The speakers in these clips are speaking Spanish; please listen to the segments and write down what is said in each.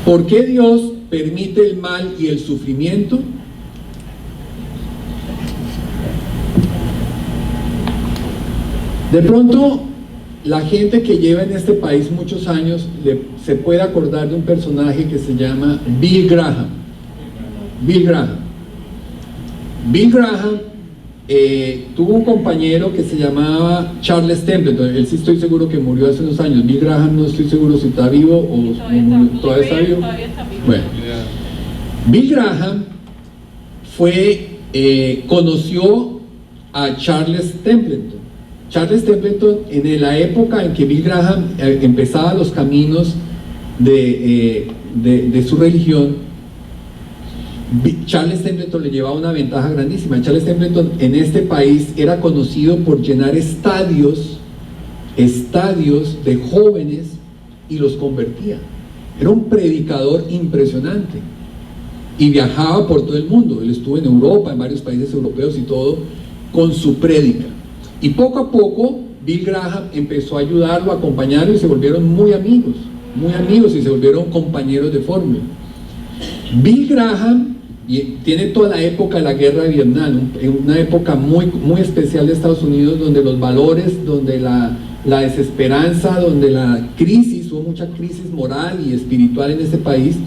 ¿Por qué Dios permite el mal y el sufrimiento? De pronto, la gente que lleva en este país muchos años se puede acordar de un personaje que se llama Bill Graham. Bill Graham. Bill Graham tuvo un compañero que se llamaba Charles Templeton. Él sí estoy seguro que murió hace unos años. Bill Graham no estoy seguro si está vivo o todavía está vivo. Bueno, Bill Graham conoció a Charles Templeton. Charles Templeton, en la época en que Bill Graham empezaba los caminos de su religión, Charles Templeton le llevaba una ventaja grandísima. Charles Templeton en este país era conocido por llenar estadios de jóvenes y los convertía. Era un predicador impresionante y viajaba por todo el mundo. Él estuvo en Europa, en varios países europeos y todo, con su prédica. Y poco a poco Bill Graham empezó a ayudarlo, a acompañarlo, y se volvieron muy amigos y se volvieron compañeros de fórmula. Bill Graham tiene toda la época de la guerra de Vietnam, una época muy, muy especial de Estados Unidos, donde los valores, donde la desesperanza, donde la crisis, hubo mucha crisis moral y espiritual en ese país,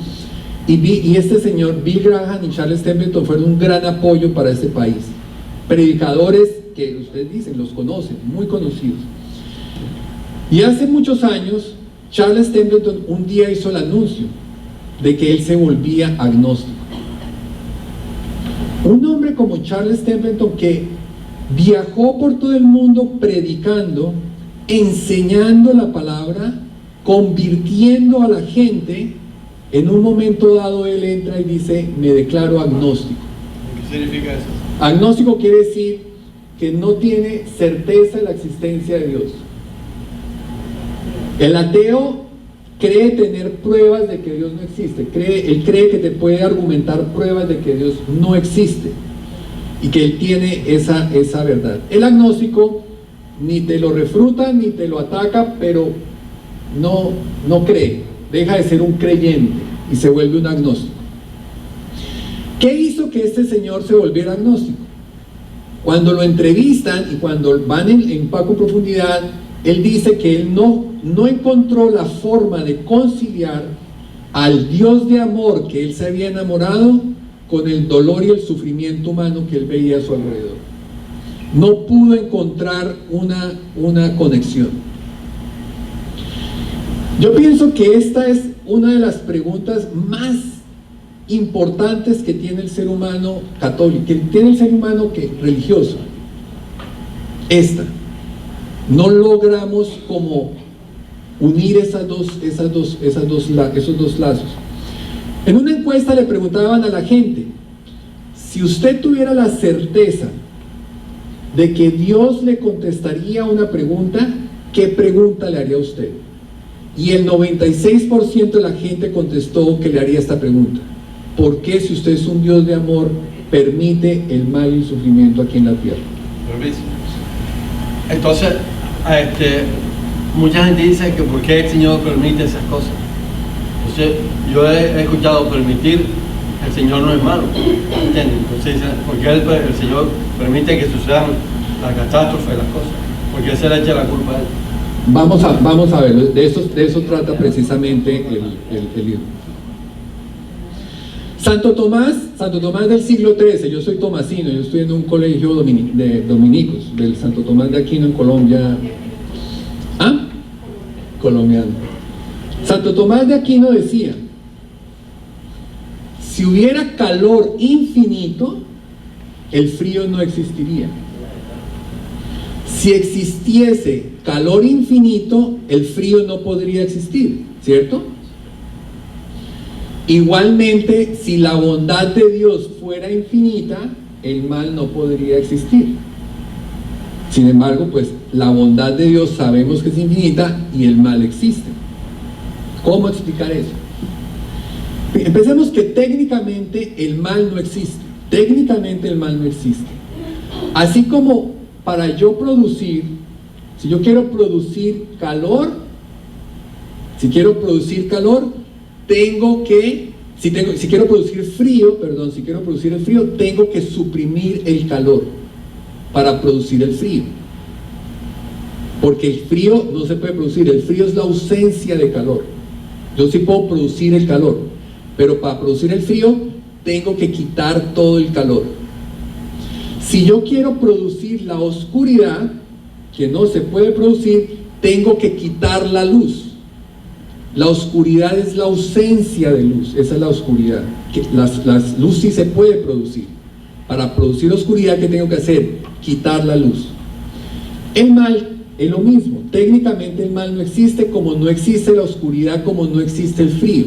y este señor Bill Graham y Charles Templeton fueron un gran apoyo para ese país. Predicadores que ustedes dicen, los conocen, muy conocidos. Y hace muchos años, Charles Templeton un día hizo el anuncio de que él se volvía agnóstico. Un hombre como Charles Templeton, que viajó por todo el mundo predicando, enseñando la palabra, convirtiendo a la gente, en un momento dado él entra y dice: me declaro agnóstico. ¿Qué significa eso? Agnóstico quiere decir que no tiene certeza de la existencia de Dios. El ateo cree tener pruebas de que Dios no existe. Él cree que te puede argumentar pruebas de que Dios no existe y que él tiene esa verdad. El agnóstico ni te lo refuta ni te lo ataca, pero no cree, deja de ser un creyente y se vuelve un agnóstico. ¿Qué hizo que este señor se volviera agnóstico? Cuando lo entrevistan y cuando van en poco profundidad, él dice que él no encontró la forma de conciliar al Dios de amor que él se había enamorado con el dolor y el sufrimiento humano que él veía a su alrededor. No pudo encontrar una conexión. Yo pienso que esta es una de las preguntas más importantes que tiene el ser humano católico, que tiene el ser humano religioso. No logramos como unir esos dos lazos. En una encuesta le preguntaban a la gente: si usted tuviera la certeza de que Dios le contestaría una pregunta, ¿qué pregunta le haría a usted? Y el 96% de la gente contestó que le haría esta pregunta: ¿por qué, si usted es un Dios de amor, permite el mal y el sufrimiento aquí en la tierra? Entonces, mucha gente dice que por qué el Señor permite esas cosas. Entonces, yo he escuchado permitir, el Señor no es malo, ¿entienden? Entonces dicen, ¿por qué el Señor permite que sucedan las catástrofes, las cosas? ¿Por qué se le echa la culpa a Él? Vamos a ver, de eso trata precisamente el libro. Santo Tomás del siglo XIII, yo soy tomasino, yo estoy en un colegio de dominicos, del Santo Tomás de Aquino en Colombia. ¿Ah? Colombiano. Santo Tomás de Aquino decía: si hubiera calor infinito, el frío no existiría. Si existiese calor infinito, el frío no podría existir, ¿cierto? Igualmente, si la bondad de Dios fuera infinita, el mal no podría existir. Sin embargo, pues la bondad de Dios sabemos que es infinita y el mal existe. ¿Cómo explicar eso? Empecemos que técnicamente el mal no existe. Técnicamente el mal no existe. Así como para yo producir, si yo quiero producir calor, técnicamente si quiero producir el frío, tengo que suprimir el calor para producir el frío. Porque el frío no se puede producir, el frío es la ausencia de calor. Yo sí puedo producir el calor, pero para producir el frío tengo que quitar todo el calor. Si yo quiero producir la oscuridad, que no se puede producir, tengo que quitar la luz. La oscuridad es la ausencia de luz, esa es la oscuridad. La luz sí se puede producir. Para producir oscuridad, ¿qué tengo que hacer? Quitar la luz. El mal es lo mismo. Técnicamente el mal no existe, como no existe la oscuridad, como no existe el frío.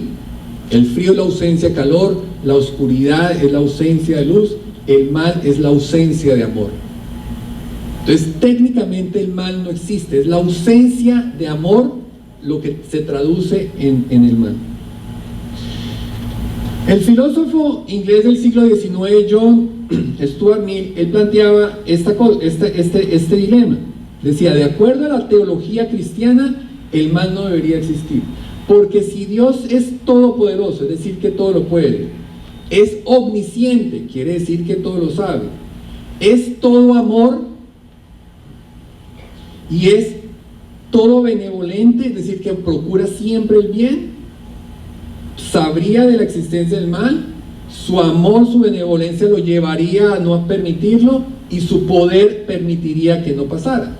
El frío es la ausencia de calor, la oscuridad es la ausencia de luz, el mal es la ausencia de amor. Entonces, técnicamente el mal no existe, es la ausencia de amor lo que se traduce en el mal. El filósofo inglés del siglo XIX, John Stuart Mill, él planteaba este dilema. Decía, de acuerdo a la teología cristiana, el mal no debería existir. Porque si Dios es todopoderoso, es decir, que todo lo puede, es omnisciente, quiere decir que todo lo sabe, es todo amor y es todo benevolente, es decir, que procura siempre el bien, sabría de la existencia del mal, su amor, su benevolencia lo llevaría a no permitirlo y su poder permitiría que no pasara.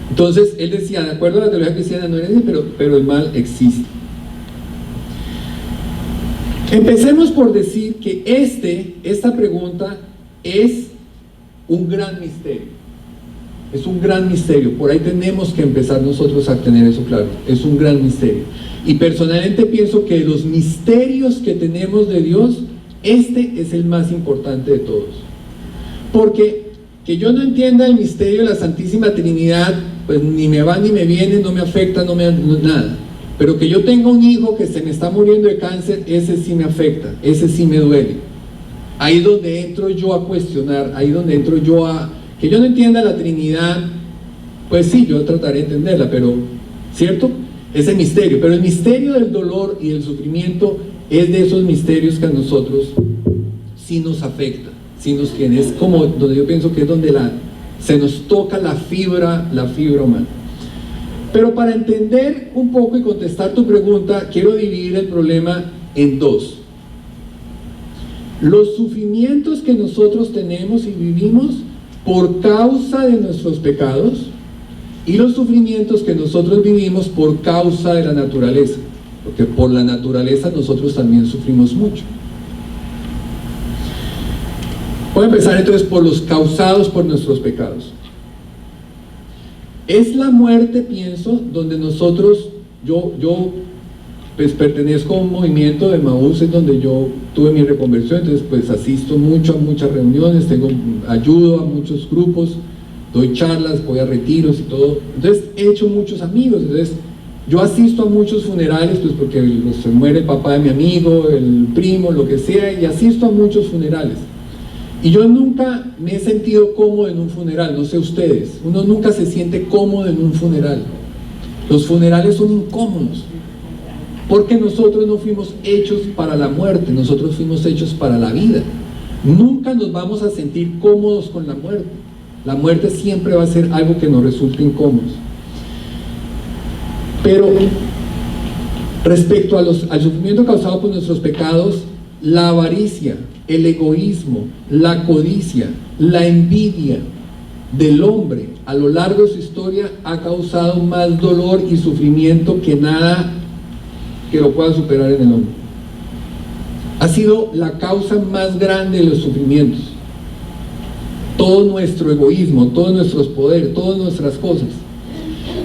Entonces él decía, de acuerdo a la teología cristiana no es así, pero el mal existe. Empecemos por decir que esta pregunta es un gran misterio. Es un gran misterio, por ahí tenemos que empezar nosotros a tener eso claro, es un gran misterio. Y personalmente pienso que de los misterios que tenemos de Dios, este es el más importante de todos. Porque que yo no entienda el misterio de la Santísima Trinidad, pues ni me va ni me viene, no me afecta, nada. Pero que yo tenga un hijo que se me está muriendo de cáncer, ese sí me afecta, ese sí me duele. Ahí es donde entro yo a cuestionar, ahí es donde entro yo a... Que yo no entienda la Trinidad, pues sí, yo trataré de entenderla, pero, ¿cierto? Ese misterio, pero el misterio del dolor y del sufrimiento es de esos misterios que a nosotros sí nos afecta, sí nos tiene, es como donde yo pienso que es donde se nos toca la fibra humana. Pero para entender un poco y contestar tu pregunta, quiero dividir el problema en dos. Los sufrimientos que nosotros tenemos y vivimos por causa de nuestros pecados y los sufrimientos que nosotros vivimos por causa de la naturaleza, porque por la naturaleza nosotros también sufrimos mucho. Voy a empezar entonces por los causados por nuestros pecados. Es la muerte, pienso, donde nosotros, yo pues pertenezco a un movimiento de Emaús, es donde yo tuve mi reconversión, entonces pues asisto mucho a muchas reuniones, ayudo a muchos grupos, doy charlas, voy a retiros y todo, entonces he hecho muchos amigos, entonces yo asisto a muchos funerales, pues porque se muere el papá de mi amigo, el primo, lo que sea, y asisto a muchos funerales. Y yo nunca me he sentido cómodo en un funeral, no sé ustedes, uno nunca se siente cómodo en un funeral. Los funerales son incómodos, porque nosotros no fuimos hechos para la muerte, nosotros fuimos hechos para la vida. Nunca nos vamos a sentir cómodos con la muerte. La muerte siempre va a ser algo que nos resulte incómodos. Pero respecto al sufrimiento causado por nuestros pecados, la avaricia, el egoísmo, la codicia, la envidia del hombre a lo largo de su historia ha causado más dolor y sufrimiento que nada que lo pueda superar en el hombre. Ha sido la causa más grande de los sufrimientos. Todo nuestro egoísmo, todos nuestros poderes, todas nuestras cosas.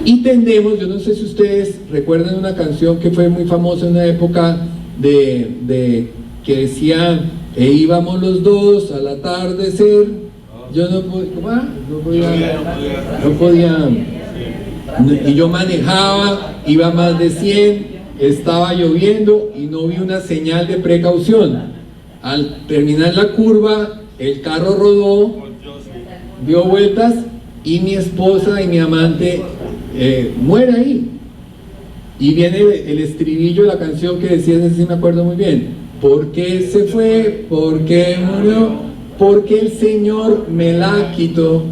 Y tendemos, yo no sé si ustedes recuerdan una canción que fue muy famosa en una época que decía, íbamos los dos al atardecer. Yo no podía, y yo manejaba, iba a más de 100, estaba lloviendo y no vi una señal de precaución. Al terminar la curva, el carro rodó, dio vueltas y mi esposa y mi amante muere ahí. Y viene el estribillo de la canción que decía, ese sí me acuerdo muy bien: ¿por qué se fue? ¿Por qué murió? Porque el Señor me la quitó.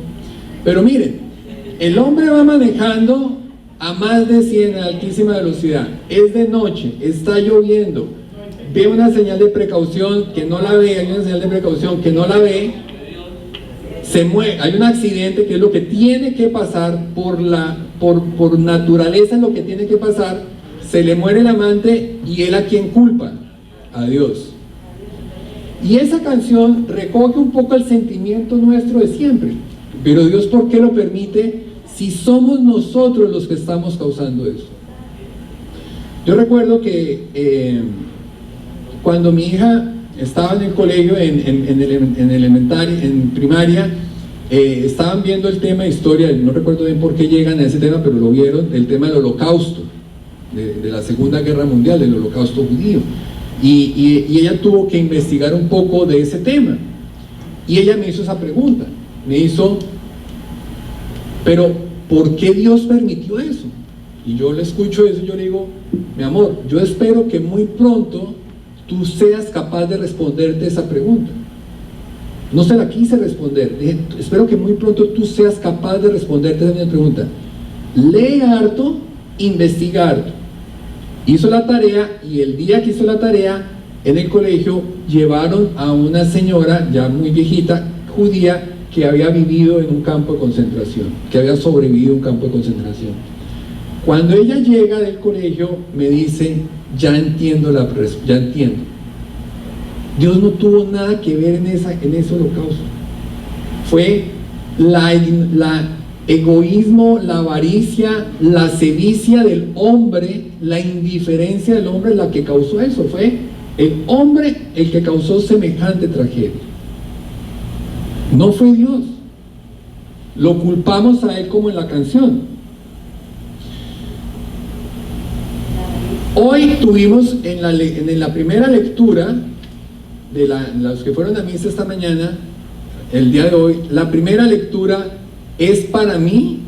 Pero miren, el hombre va manejando a más de 100 a altísima velocidad, es de noche, está lloviendo, ve una señal de precaución que no la ve, hay una señal de precaución que no la ve, se mueve, hay un accidente que es lo que tiene que pasar por naturaleza, es lo que tiene que pasar, se le muere el amante y él a quién culpa, a Dios. Y esa canción recoge un poco el sentimiento nuestro de siempre. Pero Dios, ¿por qué lo permite si somos nosotros los que estamos causando eso? Yo recuerdo que cuando mi hija estaba en el colegio, en primaria, estaban viendo el tema de historia, no recuerdo bien por qué llegan a ese tema, pero lo vieron, el tema del holocausto, de la Segunda Guerra Mundial, del holocausto judío. Y ella tuvo que investigar un poco de ese tema. Y ella me hizo esa pregunta. Me hizo, pero ¿por qué Dios permitió eso? Y yo le escucho eso y yo le digo, mi amor, yo espero que muy pronto tú seas capaz de responderte esa pregunta. No se la quise responder. Dije, espero que muy pronto tú seas capaz de responderte esa misma pregunta. Lee harto, investiga harto. Hizo la tarea, y el día que hizo la tarea en el colegio llevaron a una señora ya muy viejita, judía, que había vivido en un campo de concentración, que había sobrevivido a un campo de concentración. Cuando ella llega del colegio me dice, ya entiendo. Dios no tuvo nada que ver en ese holocausto. Fue la egoísmo, la avaricia, la sevicia del hombre, la indiferencia del hombre la que causó eso. Fue el hombre el que causó semejante tragedia. No fue Dios. Lo culpamos a él como en la canción. Hoy tuvimos en la primera lectura de los que fueron a misa esta mañana, el día de hoy, la primera lectura es para mí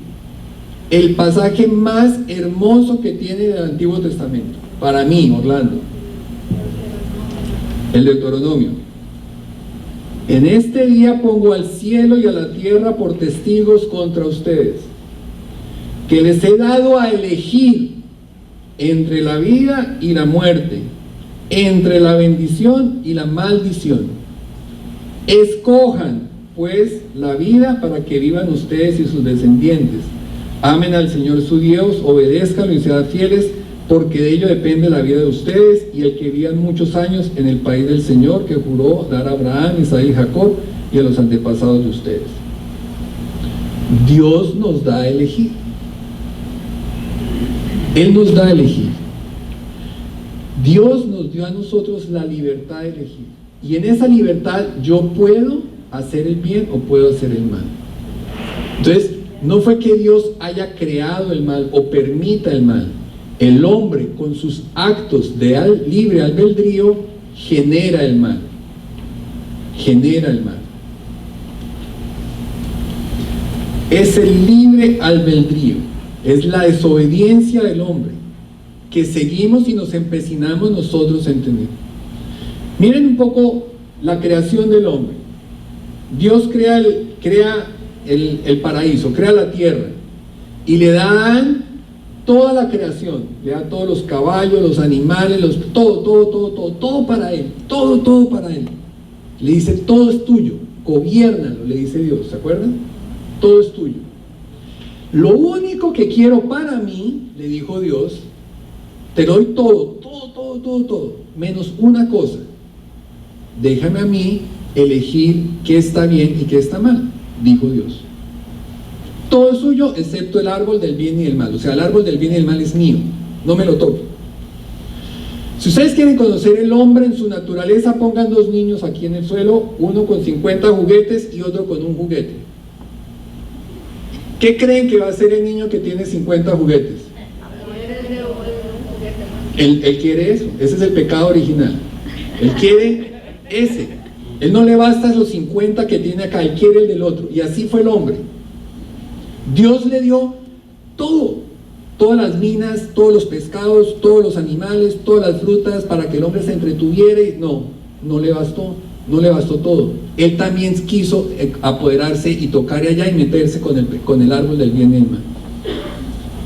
el pasaje más hermoso que tiene del Antiguo Testamento. Para mí, Orlando, el Deuteronomio. En este día pongo al cielo y a la tierra por testigos contra ustedes, que les he dado a elegir entre la vida y la muerte, entre la bendición y la maldición. Escojan pues la vida para que vivan ustedes y sus descendientes. Amen al Señor su Dios, obedézcanlo y sean fieles, porque de ello depende la vida de ustedes y el que vivan muchos años en el país del Señor que juró dar a Abraham, Isaac y Jacob y a los antepasados de ustedes. Dios nos da a elegir. Él nos da a elegir. Dios nos dio a nosotros la libertad de elegir. Y en esa libertad yo puedo hacer el bien o puedo hacer el mal. Entonces, no fue que Dios haya creado el mal o permita el mal. El hombre, con sus actos de libre albedrío, genera el mal. Genera el mal. Es el libre albedrío, es la desobediencia del hombre que seguimos y nos empecinamos nosotros a entender. Miren un poco la creación del hombre. Dios crea el paraíso, crea la tierra y le da a Adán toda la creación, le da todos los caballos, los animales, todo para él, todo para él. Le dice, todo es tuyo, gobiérnalo, le dice Dios, ¿se acuerdan? Todo es tuyo. Lo único que quiero para mí, le dijo Dios, te doy todo, menos una cosa. Déjame a mí elegir qué está bien y qué está mal, dijo Dios. Todo es suyo excepto el árbol del bien y del mal. O sea, el árbol del bien y del mal es mío, no me lo toque. Si ustedes quieren conocer el hombre en su naturaleza, pongan dos niños aquí en el suelo, uno con 50 juguetes y otro con un juguete. ¿Qué creen que va a hacer el niño que tiene 50 juguetes? Él quiere eso, ese es el pecado original. Él quiere ese. Él no le basta los 50 que tiene acá, él quiere el del otro. Y así fue el hombre. Dios le dio todo todas las minas, todos los pescados, todos los animales, todas las frutas para que el hombre se entretuviera, y no le bastó todo. Él también quiso apoderarse y tocar allá y meterse con el árbol del bien y el mal.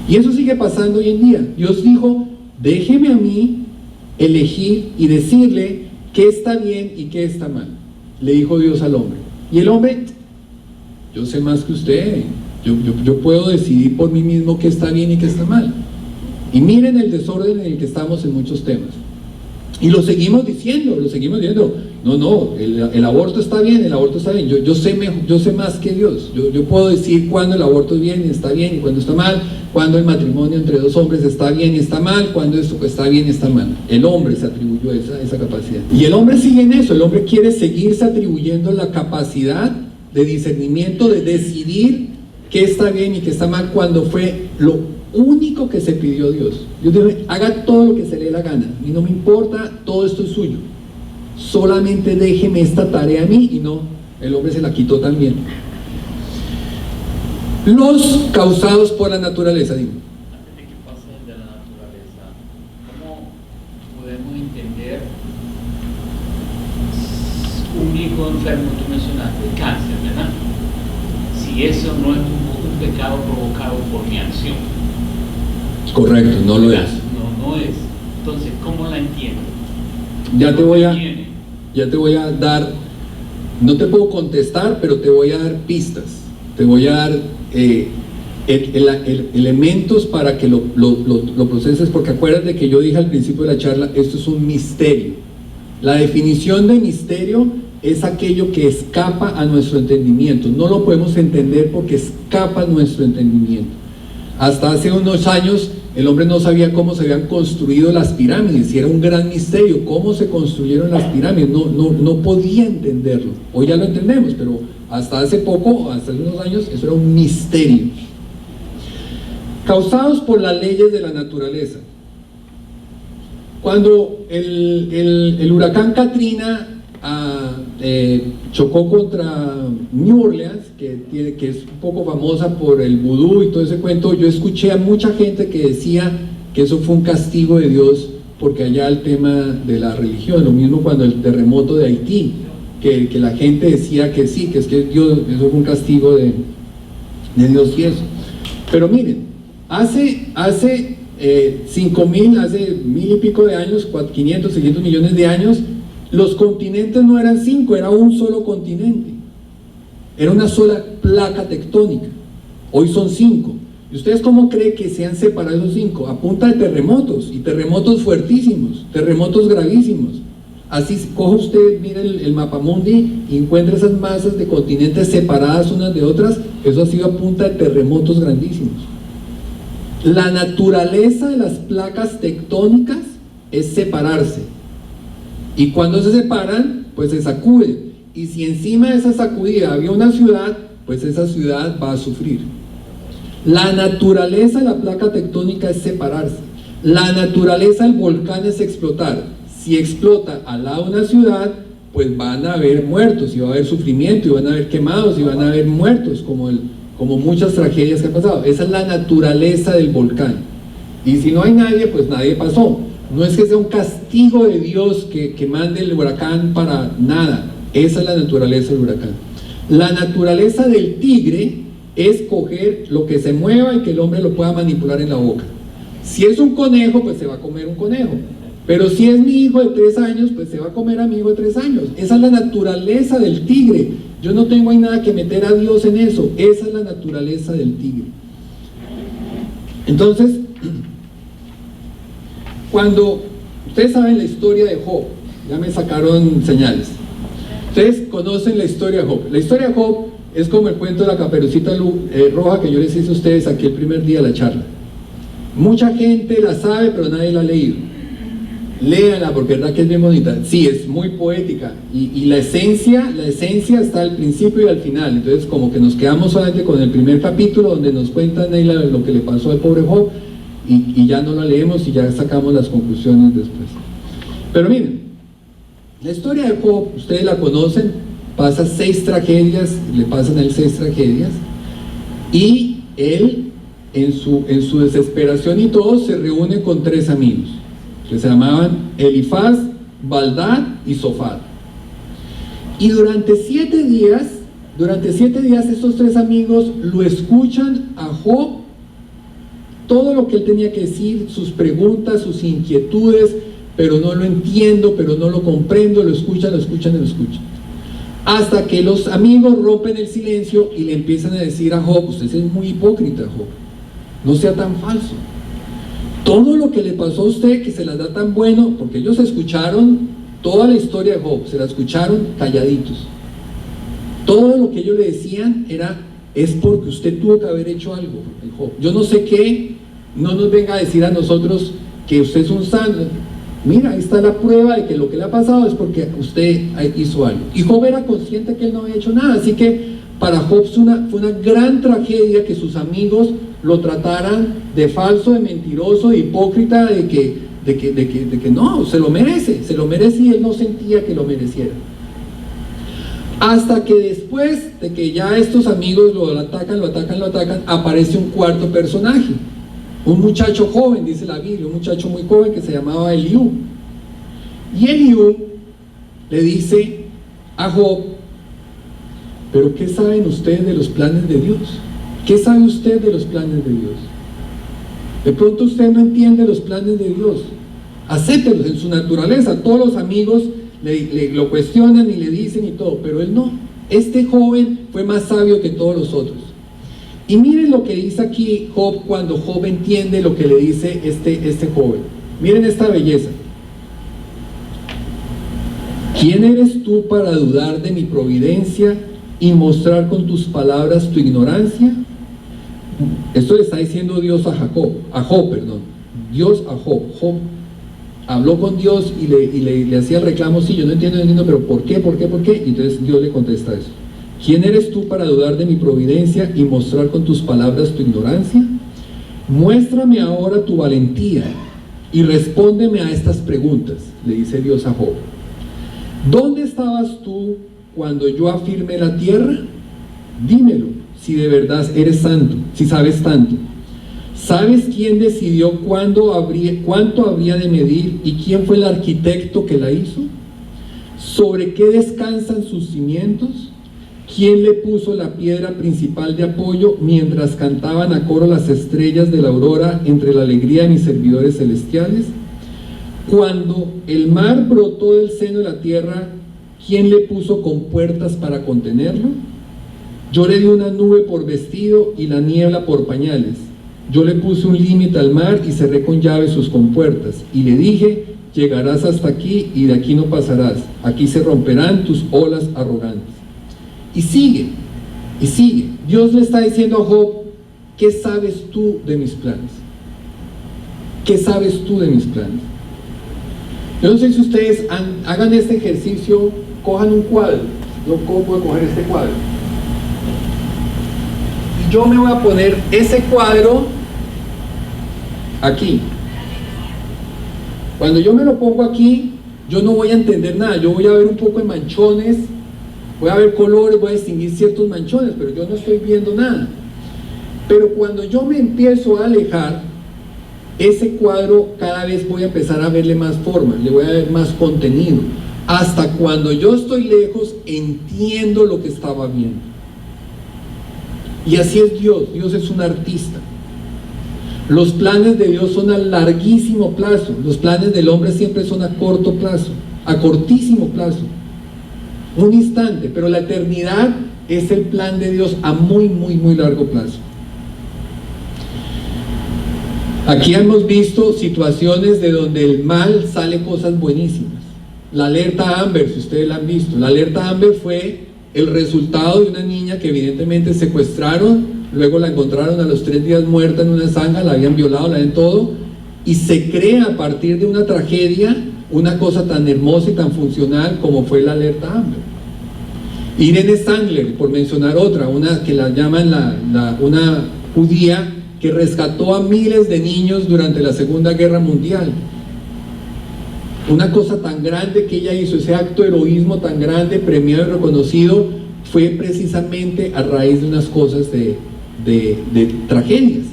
Y eso sigue pasando hoy en día. Dios dijo, déjeme a mí elegir y decirle qué está bien y qué está mal. Le dijo Dios al hombre. Y el hombre, yo sé más que usted, yo puedo decidir por mí mismo qué está bien y qué está mal. Y miren el desorden en el que estamos en muchos temas. Y lo seguimos diciendo, no, el aborto está bien, yo sé más que Dios, yo puedo decir cuándo el aborto es bien y está bien y cuándo está mal, cuándo el matrimonio entre dos hombres está bien y está mal, cuándo esto está bien y está mal. El hombre se atribuyó esa capacidad. Y el hombre sigue en eso, el hombre quiere seguirse atribuyendo la capacidad de discernimiento, de decidir qué está bien y qué está mal, cuando fue lo único que se pidió Dios. Dios dijo, haga todo lo que se le dé la gana, y no me importa, todo esto es suyo, solamente déjeme esta tarea a mí. Y no, el hombre se la quitó también. Los causados por la naturaleza, digo. Antes de que pase de la naturaleza, ¿cómo podemos entender un hijo enfermo? Tú mencionaste cáncer, ¿verdad? Si eso no es un pecado provocado por mi acción. Correcto, no lo es. No es. Entonces, ¿cómo la entiendo? Ya te voy a dar, no te puedo contestar, pero te voy a dar pistas, te voy a dar elementos para que lo proceses, porque acuérdate que yo dije al principio de la charla, esto es un misterio. La definición de misterio es aquello que escapa a nuestro entendimiento, no lo podemos entender porque escapa a nuestro entendimiento. Hasta hace unos años el hombre no sabía cómo se habían construido las pirámides, y era un gran misterio cómo se construyeron las pirámides, no podía entenderlo. Hoy ya lo entendemos, pero hasta hace poco, hasta hace unos años, eso era un misterio. Causados por las leyes de la naturaleza. Cuando el huracán Katrina chocó contra New Orleans, que es un poco famosa por el vudú y todo ese cuento, yo escuché a mucha gente que decía que eso fue un castigo de Dios, porque allá el tema de la religión, lo mismo cuando el terremoto de Haití, que la gente decía que sí, que es que Dios, eso fue un castigo de Dios y eso. Pero miren, hace 5.000, hace 1.000 y pico de años, 500, 600 millones de años, los continentes no eran 5, era un solo continente, era una sola placa tectónica. Hoy son 5. ¿Y ustedes cómo creen que se han separado esos 5? A punta de terremotos, y terremotos fuertísimos, terremotos gravísimos. Así coja usted, mire el mapamundi y encuentra esas masas de continentes separadas unas de otras. Eso ha sido a punta de terremotos grandísimos. La naturaleza de las placas tectónicas es separarse. Y cuando se separan, pues se sacuden. Y si encima de esa sacudida había una ciudad, pues esa ciudad va a sufrir. La naturaleza de la placa tectónica es separarse. La naturaleza del volcán es explotar. Si explota al lado de una ciudad, pues van a haber muertos, y va a haber sufrimiento, y van a haber quemados, y van a haber muertos, como muchas tragedias que han pasado. Esa es la naturaleza del volcán. Y si no hay nadie, pues nadie pasó. No es que sea un castigo de Dios que mande el huracán para nada. Esa es la naturaleza del huracán. La naturaleza del tigre es coger lo que se mueva y que el hombre lo pueda manipular en la boca. Si es un conejo, pues se va a comer un conejo. Pero si es mi hijo de 3 años, pues se va a comer a mi hijo de 3 años. Esa es la naturaleza del tigre. Yo no tengo ahí nada que meter a Dios en eso. Esa es la naturaleza del tigre. Entonces, cuando ustedes saben la historia de Job, ya me sacaron señales. Ustedes conocen la historia de Job. La historia de Job es como el cuento de la Caperucita Roja que yo les hice a ustedes aquí el primer día de la charla. Mucha gente la sabe, pero nadie la ha leído. Léanla, porque es verdad que es bien bonita. Sí, es muy poética, y la esencia está al principio y al final. Entonces como que nos quedamos solamente con el primer capítulo, donde nos cuentan ahí lo que le pasó al pobre Job, y ya no la leemos y ya sacamos las conclusiones después. Pero miren, la historia de Job, ustedes la conocen, pasa 6 tragedias, le pasan a él 6 tragedias, y él en su desesperación y todo, se reúne con 3 amigos, que se llamaban Elifaz, Baldad y Zofar. Y durante 7 días estos 3 amigos lo escuchan a Job, todo lo que él tenía que decir, sus preguntas, sus inquietudes, pero no lo entiendo, pero no lo comprendo, lo escuchan. Hasta que los amigos rompen el silencio y le empiezan a decir a Job: usted es muy hipócrita, Job, no sea tan falso. Todo lo que le pasó a usted, que se las da tan bueno, porque ellos escucharon toda la historia de Job, se la escucharon calladitos. Todo lo que ellos le decían es porque usted tuvo que haber hecho algo, Job. Yo no sé qué, no nos venga a decir a nosotros que usted es un santo. Mira, ahí está la prueba de que lo que le ha pasado es porque usted hizo algo. Y Job era consciente que él no había hecho nada, así que para Job fue una gran tragedia que sus amigos lo trataran de falso, de mentiroso, de hipócrita, de que no, se lo merece y él no sentía que lo mereciera. Hasta que después de que ya estos amigos lo atacan, aparece un cuarto personaje, un muchacho joven, dice la Biblia, un muchacho muy joven que se llamaba Eliú. Y Eliú le dice a Job: ¿pero qué saben ustedes de los planes de Dios? ¿Qué sabe usted de los planes de Dios? De pronto usted no entiende los planes de Dios. Acéptelos en su naturaleza. Todos los amigos lo cuestionan y le dicen y todo, pero él no. Este joven fue más sabio que todos los otros. Y miren lo que dice aquí Job cuando Job entiende lo que le dice este joven. Miren esta belleza. ¿Quién eres tú para dudar de mi providencia y mostrar con tus palabras tu ignorancia? Esto le está diciendo Dios a Job. Dios a Job. Job habló con Dios y le hacía el reclamo: sí, yo no entiendo, pero ¿por qué? Y entonces Dios le contesta eso. ¿Quién eres tú para dudar de mi providencia y mostrar con tus palabras tu ignorancia? Muéstrame ahora tu valentía y respóndeme a estas preguntas, le dice Dios a Job. ¿Dónde estabas tú cuando yo afirmé la tierra? Dímelo, si de verdad eres santo, si sabes tanto. ¿Sabes quién decidió cuánto habría de medir y quién fue el arquitecto que la hizo? ¿Sobre qué descansan sus cimientos? ¿Quién le puso la piedra principal de apoyo mientras cantaban a coro las estrellas de la aurora entre la alegría de mis servidores celestiales? Cuando el mar brotó del seno de la tierra, ¿quién le puso compuertas para contenerlo? Yo le di una nube por vestido y la niebla por pañales. Yo le puse un límite al mar y cerré con llave sus compuertas. Y le dije: llegarás hasta aquí y de aquí no pasarás. Aquí se romperán tus olas arrogantes. Y sigue. Dios le está diciendo a Job: ¿qué sabes tú de mis planes? ¿Qué sabes tú de mis planes? Yo no sé si ustedes hagan este ejercicio, cojan un cuadro. Yo puedo coger este cuadro. Y yo me voy a poner ese cuadro aquí. Cuando yo me lo pongo aquí, yo no voy a entender nada. Yo voy a ver un poco de manchones, voy a ver colores, voy a distinguir ciertos manchones, pero yo no estoy viendo nada. Pero cuando yo me empiezo a alejar, ese cuadro cada vez voy a empezar a verle más forma, le voy a ver más contenido. Hasta cuando yo estoy lejos, entiendo lo que estaba viendo. Y así es Dios. Dios es un artista. Los planes de Dios son a larguísimo plazo. Los planes del hombre siempre son a corto plazo, a cortísimo plazo. Un instante, pero la eternidad es el plan de Dios a muy largo plazo. Aquí hemos visto situaciones de donde el mal sale cosas buenísimas. La alerta Amber, si ustedes la han visto, la alerta Amber fue el resultado de una niña que evidentemente secuestraron, luego la encontraron a los 3 días muerta en una zanja, la habían violado, la habían todo, y se crea a partir de una tragedia una cosa tan hermosa y tan funcional como fue la alerta Amber. Irene Sandler, por mencionar otra, una que la llaman una judía que rescató a miles de niños durante la Segunda Guerra Mundial. Una cosa tan grande que ella hizo, ese acto de heroísmo tan grande, premiado y reconocido, fue precisamente a raíz de unas cosas de tragedias.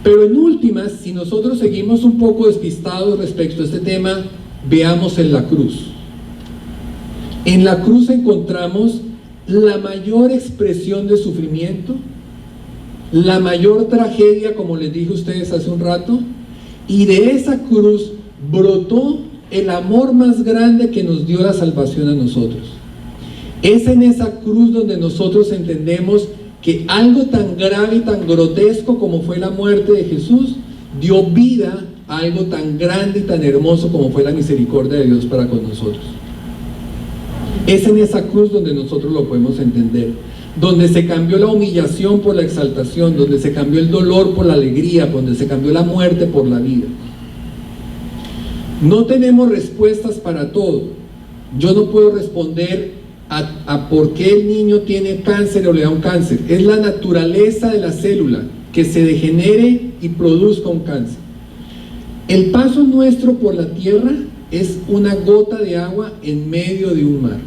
Pero en últimas, si nosotros seguimos un poco despistados respecto a este tema, veamos en la cruz. En la cruz encontramos la mayor expresión de sufrimiento, la mayor tragedia, como les dije a ustedes hace un rato, y de esa cruz brotó el amor más grande que nos dio la salvación a nosotros. Es en esa cruz donde nosotros entendemos que algo tan grave y tan grotesco como fue la muerte de Jesús, dio vida a algo tan grande y tan hermoso como fue la misericordia de Dios para con nosotros. Es en esa cruz donde nosotros lo podemos entender, donde se cambió la humillación por la exaltación, donde se cambió el dolor por la alegría, donde se cambió la muerte por la vida. No tenemos respuestas para todo. Yo no puedo responder a por qué el niño tiene cáncer o le da un cáncer. Es la naturaleza de la célula que se degenere y produzca un cáncer. El paso nuestro por la tierra es una gota de agua en medio de un mar.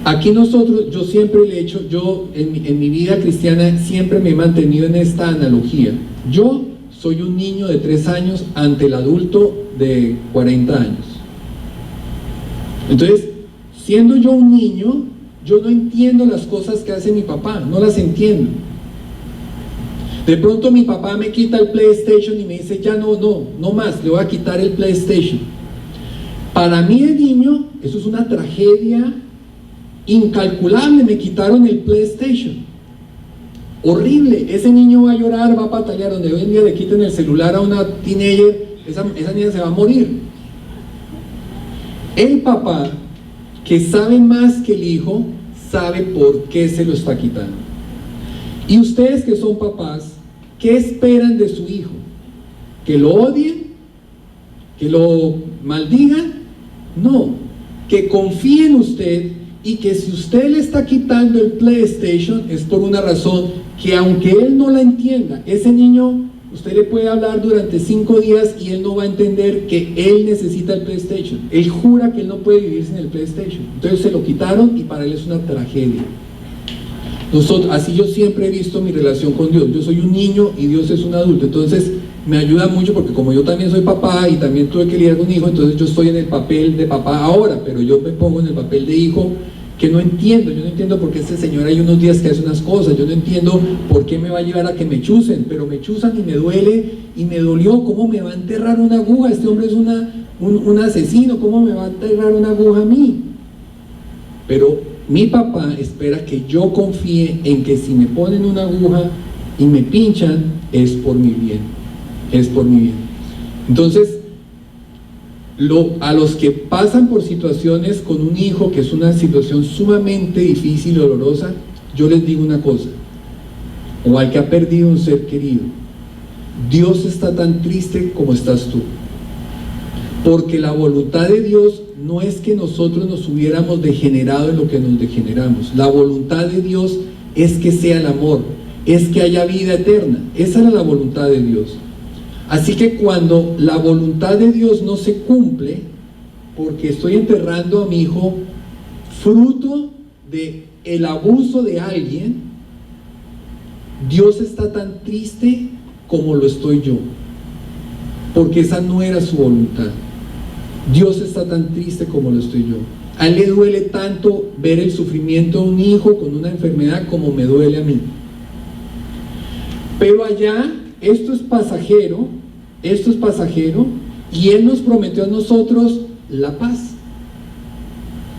Aquí nosotros, yo siempre le he hecho, en mi vida cristiana siempre me he mantenido en esta analogía. Yo soy un niño de 3 años ante el adulto de 40 años. Entonces, siendo yo un niño, yo no entiendo las cosas que hace mi papá, no las entiendo. De pronto mi papá me quita el PlayStation y me dice, ya no más, le voy a quitar el PlayStation. Para mí de niño, eso es una tragedia incalculable, me quitaron el PlayStation. Horrible, ese niño va a llorar, va a patalear, donde hoy en día le quiten el celular a una teenager, esa niña se va a morir. El papá, que sabe más que el hijo, sabe por qué se lo está quitando. Y ustedes que son papás, ¿qué esperan de su hijo? ¿Que lo odien? ¿Que lo maldigan? No, que confíe en usted y que si usted le está quitando el PlayStation es por una razón que aunque él no la entienda, ese niño, usted le puede hablar durante 5 días y él no va a entender que él necesita el PlayStation. Él jura que él no puede vivir sin el PlayStation. Entonces se lo quitaron y para él es una tragedia. Así yo siempre he visto mi relación con Dios. Yo soy un niño y Dios es un adulto. Entonces me ayuda mucho porque como yo también soy papá y también tuve que lidiar con un hijo, entonces yo estoy en el papel de papá ahora, pero yo me pongo en el papel de hijo que no entiendo. Yo no entiendo por qué este señor hay unos días que hace unas cosas. Yo no entiendo por qué me va a llevar a que me chusen, pero me chusan y me duele y me dolió. ¿Cómo me va a enterrar una aguja? Este hombre es un asesino. ¿Cómo me va a enterrar una aguja a mí? Pero mi papá espera que yo confíe en que si me ponen una aguja y me pinchan, es por mi bien. Es por mi bien. Entonces, a los que pasan por situaciones con un hijo, que es una situación sumamente difícil y dolorosa, yo les digo una cosa, o al que ha perdido un ser querido, Dios está tan triste como estás tú, porque la voluntad de Dios no es que nosotros nos hubiéramos degenerado en lo que nos degeneramos. La voluntad de Dios es que sea el amor, es que haya vida eterna. Esa era la voluntad de Dios. Así que cuando la voluntad de Dios no se cumple, porque estoy enterrando a mi hijo fruto de el abuso de alguien, Dios está tan triste como lo estoy yo, porque esa no era su voluntad. Dios está tan triste como lo estoy yo. A él le duele tanto ver el sufrimiento de un hijo con una enfermedad como me duele a mí. Pero allá, esto es pasajero, y Él nos prometió a nosotros la paz.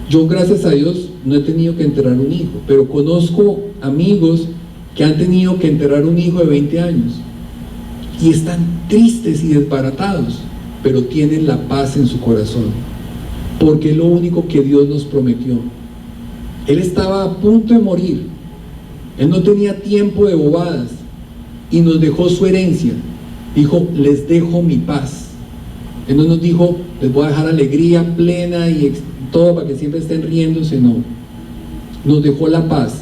Yo, gracias a Dios, no he tenido que enterrar un hijo, pero conozco amigos que han tenido que enterrar un hijo de 20 años y están tristes y desbaratados, pero tienen la paz en su corazón, porque es lo único que Dios nos prometió. Él estaba a punto de morir, Él no tenía tiempo de bobadas y nos dejó su herencia. Dijo, les dejo mi paz. Él no nos dijo, les voy a dejar alegría plena y todo para que siempre estén riéndose. No, nos dejó la paz.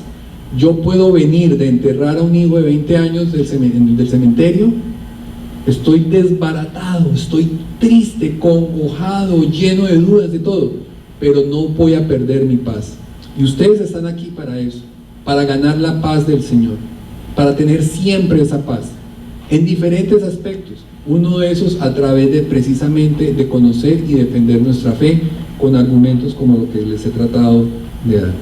Yo puedo venir de enterrar a un hijo de 20 años del cementerio, estoy desbaratado, estoy triste, congojado, lleno de dudas, de todo, pero no voy a perder mi paz. Y ustedes están aquí para eso, para ganar la paz del Señor, para tener siempre esa paz. en diferentes aspectos. Uno de esos a través de precisamente de conocer y defender nuestra fe con argumentos como lo que les he tratado de dar.